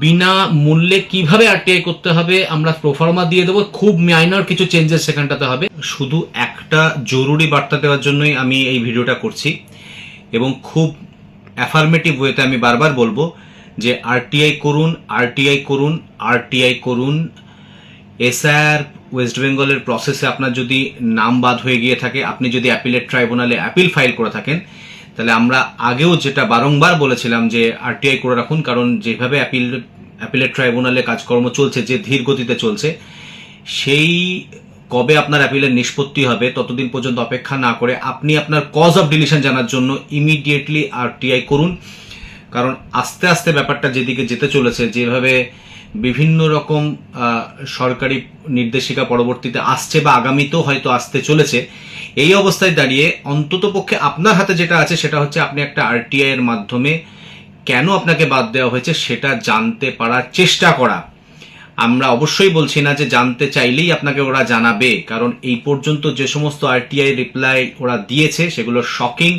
বিনা মূল্যে কিভাবে আরটিআই করতে হবে আমরা প্রোফার্মা দিয়ে দেবো। খুব মাইনর কিছু চেঞ্জেস সেখানটাতে হবে। শুধু একটা জরুরি বার্তা দেওয়ার জন্যই আমি এই ভিডিওটা করছি এবং খুব অ্যাফার্মেটিভ ওয়েতে আমি বারবার বলবো যে আরটিআই করুন, আরটিআই করুন, আরটিআই করুন। এসআইআর ওয়েস্ট বেঙ্গলের প্রসেসে আপনার যদি নাম বাদ হয়ে গিয়ে থাকে, আপনি যদি অ্যাপিলেট ট্রাইব্যুনালে অ্যাপিল ফাইল করে থাকেন, তাহলে আমরা আগেও যেটা বারংবার বলেছিলাম যে আরটিআই করে রাখুন, কারণ যেভাবে অ্যাপিলেট ট্রাইব্যুনালে কাজকর্ম চলছে, যে ধীর গতিতে চলছে, সেই কবে আপনার অ্যাপিলের নিষ্পত্তি হবে ততদিন পর্যন্ত অপেক্ষা না করে আপনি আপনার কজ অফ ডিলিশন জানার জন্য ইমিডিয়েটলি আরটিআই করুন। কারণ আস্তে আস্তে ব্যাপারটা যেদিকে যেতে চলেছে, যেভাবে বিভিন্ন রকম সরকারি নির্দেশিকা পরবর্তীতে আসছে বা আগামীতেও হয়তো আসতে চলেছে, এই অবস্থায় দাঁড়িয়ে অন্ততপক্ষে আপনার হাতে যেটা আছে সেটা হচ্ছে আপনি একটা আরটিআই এর মাধ্যমে কেন আপনাকে বাদ দেওয়া হয়েছে সেটা জানতে পারার চেষ্টা করা। আমরা অবশ্যই বলছি না যে জানতে চাইলেই আপনাকে ওরা জানাবে, কারণ এই পর্যন্ত যে সমস্ত আরটিআই রিপ্লাই ওরা দিয়েছে সেগুলো শকিং।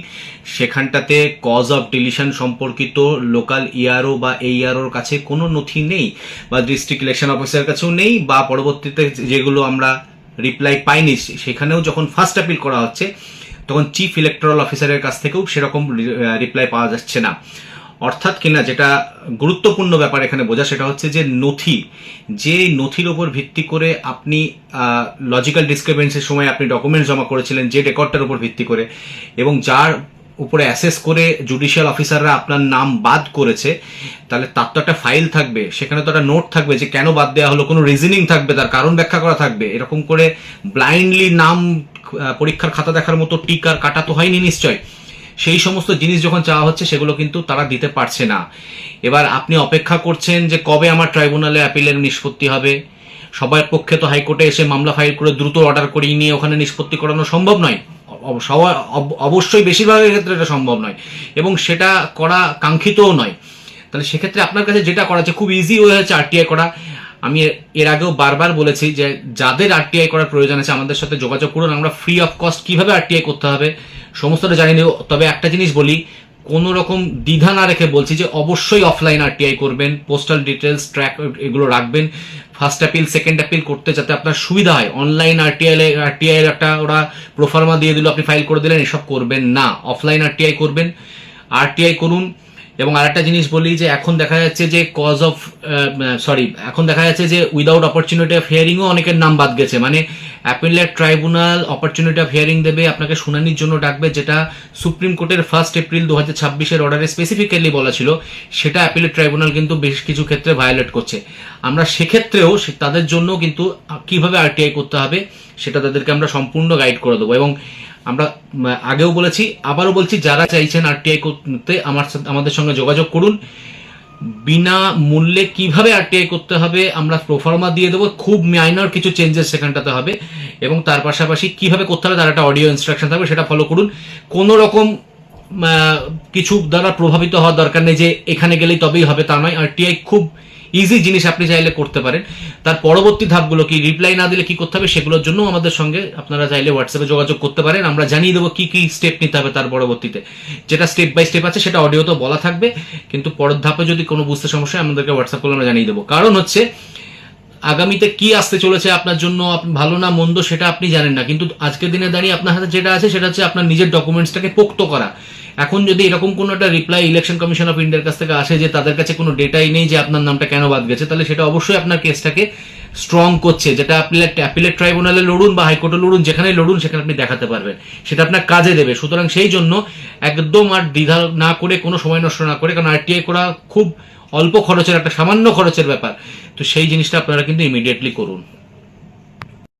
সেখানটাতে কজ অফ ডিলিশন সম্পর্কিত লোকাল ইআরও বা এইআরওর কাছে কোনো নথি নেই, বা ডিস্ট্রিক্ট ইলেকশন অফিসারের কাছেও নেই, বা পরবর্তীতে যেগুলো আমরা রিপ্লাই পাইনি সেখানেও যখন ফার্স্ট অ্যাপিল করা হচ্ছে তখন চিফ ইলেকটোরাল অফিসারের কাছ থেকেও সেরকম রিপ্লাই পাওয়া যাচ্ছে না। অর্থাৎ কিনা যেটা গুরুত্বপূর্ণ ব্যাপার এখানে বোঝা সেটা হচ্ছে যে যে নথির ওপর ভিত্তি করে আপনি লজিক্যাল ডিসক্রিপেন্সির সময় আপনি ডকুমেন্ট জমা করেছিলেন, যে রেকর্ডটার উপর ভিত্তি করে, এবং যার উপরে অ্যাসেস করে জুডিশিয়াল অফিসাররা আপনার নাম বাদ করেছে, তাহলে তার তো একটা ফাইল থাকবে, সেখানে তো একটা নোট থাকবে যে কেন বাদ দেওয়া হলো, কোনো রিজনিং থাকবে, তার কারণ ব্যাখ্যা করা থাকবে। এরকম করে ব্লাইন্ডলি নাম পরীক্ষার খাতা দেখার মতো টিক আর কাটা তো হয়নি নিশ্চয়। সেই সমস্ত জিনিস যখন চাওয়া হচ্ছে সেগুলো কিন্তু তারা দিতে পারছে না। এবার আপনি অপেক্ষা করছেন যে কবে আমার ট্রাইব্যুনালে অ্যাপিলের নিষ্পত্তি হবে। সবার পক্ষে তো হাইকোর্টে এসে মামলা ফাইল করে দ্রুত অর্ডার করিয়ে নিয়ে ওখানে নিষ্পত্তি করানো সম্ভব নয়, অবশ্যই বেশিরভাগের ক্ষেত্রে এটা সম্ভব নয়, এবং সেটা করা কাঙ্ক্ষিতও নয়। তাহলে সেক্ষেত্রে আপনার কাছে যেটা করা আছে, খুব ইজি ওয়ে হচ্ছে আরটিআই করা। আমি এর আগেও বারবার বলেছি যে যাদের আরটিআই করার প্রয়োজন আছে আমাদের সাথে যোগাযোগ করুন। আমরা ফ্রি অফ কস্ট কিভাবে আরটিআই করতে হবে সমস্তটা জানিয়ে দেব। তবে একটা জিনিস বলি, কোনো রকম দ্বিধা না রেখে বলছি যে অবশ্যই অফলাইন আরটিআই করবেন, পোস্টাল ডিটেলস ট্র্যাক এগুলো রাখবেন। ফার্স্ট অ্যাপিল সেকেন্ড অ্যাপিল করতে যাতে আপনার সুবিধা হয়। অনলাইন আরটিআই এর একটা ওরা প্রোফার্মা দিয়ে দিল, আপনি ফাইল করে দিলেন, এসব করবেন না। অফলাইন আরটিআই করবেন, আরটিআই করুন। এবং আরেকটা জিনিস বলি যে এখন দেখা যাচ্ছে যে এখন দেখা যাচ্ছে যে উইদাউট অপরচুনিটি অফ হিয়ারিংও অনেকের নাম বাদ গেছে। মানে appellate tribunal opportunity of hearing দেবে, আপনাকে শুনানির জন্য ডাকবে, যেটা সুপ্রিম কোর্টের 1 এপ্রিল 2026 অর্ডারে স্পেসিফিক্যালি বলা ছিল, সেটা অ্যাপিলেট ট্রাইব্যুনাল কিন্তু বেশ কিছু ক্ষেত্রে ভায়োলেট করছে। আমরা সেক্ষেত্রেও তাদের জন্য কিন্তু কিভাবে আরটিআই করতে হবে সেটা তাদেরকে আমরা সম্পূর্ণ গাইড করে দেবো। এবং আমরা আগেও বলেছি, আবারও বলছি, যারা চাইছেন আরটিআই করতে আমাদের সঙ্গে যোগাযোগ করুন। বিনা মূল্যে কিভাবে আরটিআই করতে হবে আমরা প্রোফার্মা দিয়ে দেবো। খুব মাইনর কিছু চেঞ্জেস সেখানটাতে হবে, এবং তার পাশাপাশি কিভাবে করতে হবে তার একটা অডিও ইনস্ট্রাকশন থাকবে, সেটা ফলো করুন। কোনো রকম কিছু দ্বারা প্রভাবিত হওয়ার দরকার নেই যে এখানে গেলেই তবেই হবে, তা নয়। আরটিআই খুব ইজি জিনিস, আপনি চাইলে করতে পারেন। তার পরবর্তী ধাপগুলো কি, রিপ্লাই না দিলে কি করতে হবে, সেগুলোর জন্য আমাদের সঙ্গে আপনারা চাইলে হোয়াটসঅ্যাপে যোগাযোগ করতে পারেন। আমরা জানিয়ে দেবো কি কি স্টেপ নিতে হবে তার পরবর্তীতে। যেটা স্টেপ বাই স্টেপ আছে সেটা অডিওতে বলা থাকবে, কিন্তু পরের ধাপে যদি কোনো বুঝতে সমস্যা হয় আমাদেরকে হোয়াটসঅ্যাপ করলে আমরা জানিয়ে দেবো। কারণ হচ্ছে আগামীতে কি আসতে চলেছে আপনার জন্য, ভালো না মন্দ সেটা আপনি জানেন না, কিন্তু আজকের দিনে দাঁড়িয়ে আপনার হাতে যেটা আছে সেটা হচ্ছে আপনার নিজের ডকুমেন্টসটাকে পোক্ত করা। এখন যদি এরকম কোনো একটা রিপ্লাই ইলেকশন কমিশন অফ ইন্ডিয়ার কাছ থেকে আসে যে তাদের কাছে কোনো ডেটাই নেই যে আপনার নামটা কেন বাদ গেছে, তাহলে সেটা অবশ্যই আপনার কেসটাকে স্ট্রং করছে, যেটা অ্যাপিলেট ট্রাইব্যুনালে লড়ুন বা হাইকোর্টে লড়ুন, যেখানে লড়ুন সেখানে আপনি দেখাতে পারবেন, সেটা আপনার কাজে দেবে। সুতরাং সেই জন্য একদম আর দ্বিধা না করে, কোনো সময় নষ্ট না করে, কারণ আরটিআই করা খুব অল্প খরচের, একটা সামান্য খরচের ব্যাপার, তো সেই জিনিসটা আপনারা কিন্তু ইমিডিয়েটলি করুন।